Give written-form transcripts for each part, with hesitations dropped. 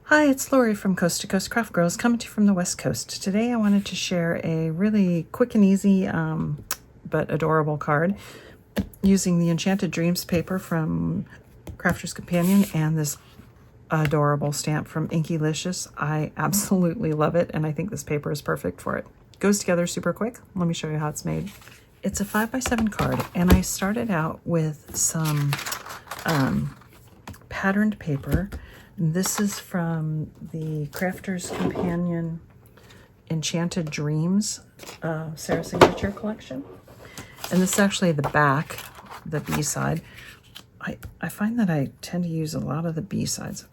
Hi, it's Lori from Coast to Coast Craft Girls, coming to you from the West Coast. Today I wanted to share a really quick and easy but adorable card using the Enchanted Dreams paper from Crafter's Companion and this adorable stamp from Inkylicous. I absolutely love it, and I think this paper is perfect for it. Goes together super quick. Let me show you how it's made. It's a 5x7 card, and I started out with some patterned paper. This is from the Crafter's Companion Enchanted Dreams Sarah Signature Collection. And this is actually the back, the B-side. I find that I tend to use a lot of the B-sides.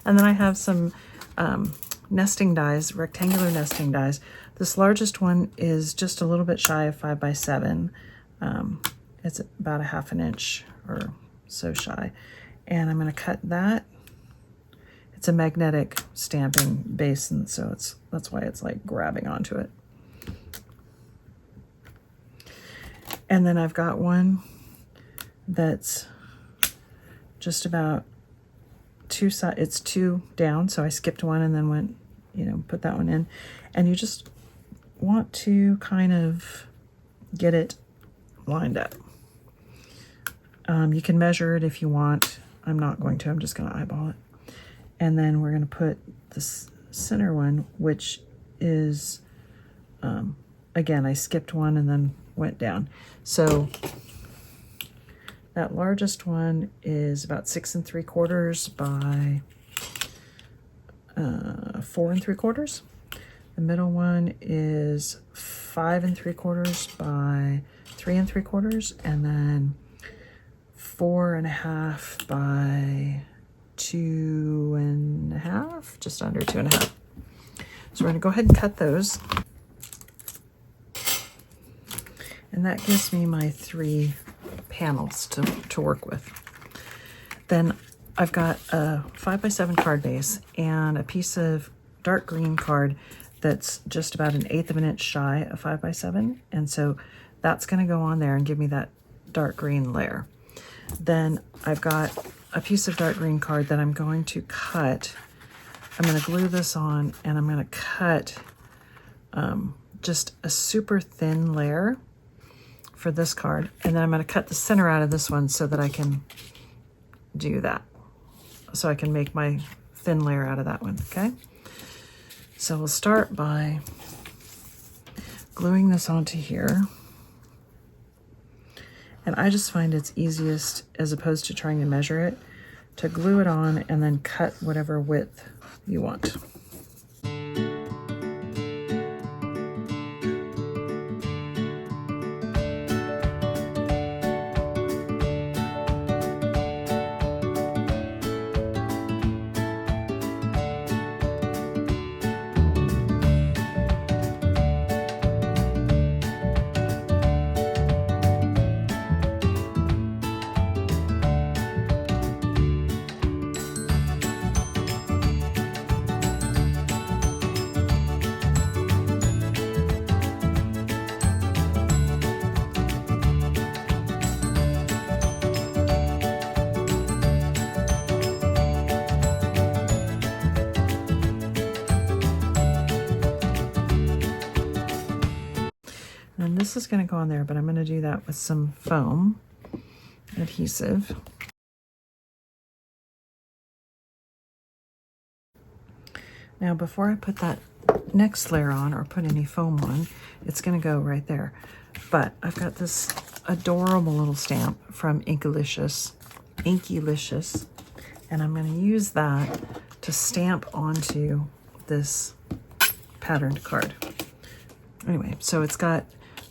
And then I have some nesting dies, rectangular nesting dies. This largest one is just a little bit shy of 5x7. It's about a ½ inch or so shy. And I'm going to cut that. It's a magnetic stamping base, and so that's why it's like grabbing onto it. And then I've got one that's just about it's two down, so I skipped one and then went, put that one in. And you just want to kind of get it lined up. You can measure it if you want. I'm not going to. I'm just going to eyeball it. And then we're going to put this center one, which is, again, I skipped one and then went down. So that largest one is about 6 3/4 by 4 3/4. The middle one is 5 3/4 by 3 3/4, and then 4 1/2 by 2 1/2, just under 2 1/2. So we're going to go ahead and cut those. And that gives me my 3 panels to work with. Then I've got a 5x7 card base and a piece of dark green card that's just about 1/8 of an inch shy of 5x7. And so that's going to go on there and give me that dark green layer. Then I've got a piece of dark green card that I'm going to cut. I'm going to glue this on, and I'm going to cut just a super thin layer for this card. And then I'm going to cut the center out of this one so that I can do that. So I can make my thin layer out of that one, okay? So we'll start by gluing this onto here. And I just find it's easiest, as opposed to trying to measure it, to glue it on and then cut whatever width you want. And this is going to go on there, but I'm going to do that with some foam adhesive. Now, before I put that next layer on or put any foam on, it's going to go right there. But I've got this adorable little stamp from Inkylicous, and I'm going to use that to stamp onto this patterned card. Anyway, so it's got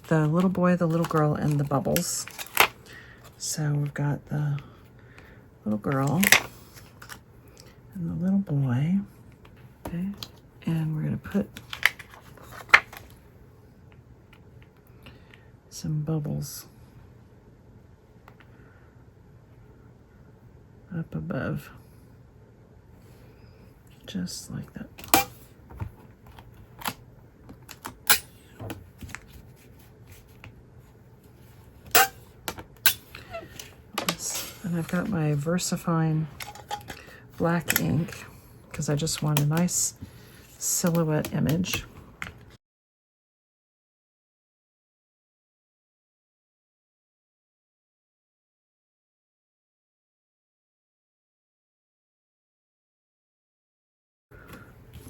the little boy, the little girl, and the bubbles. So we've got the little girl and the little boy. Okay, and we're going to put some bubbles up above, just like that. And I've got my VersaFine black ink, because I just want a nice silhouette image.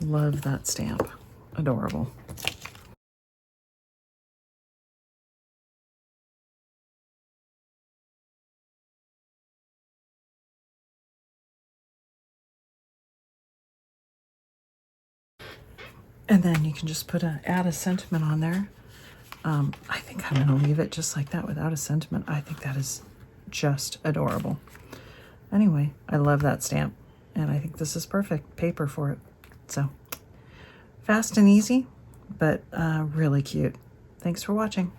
Love that stamp. Adorable. And then you can just add a sentiment on there. I think I'm going to leave it just like that without a sentiment. I think that is just adorable. Anyway, I love that stamp, and I think this is perfect paper for it. So fast and easy, but really cute. Thanks for watching.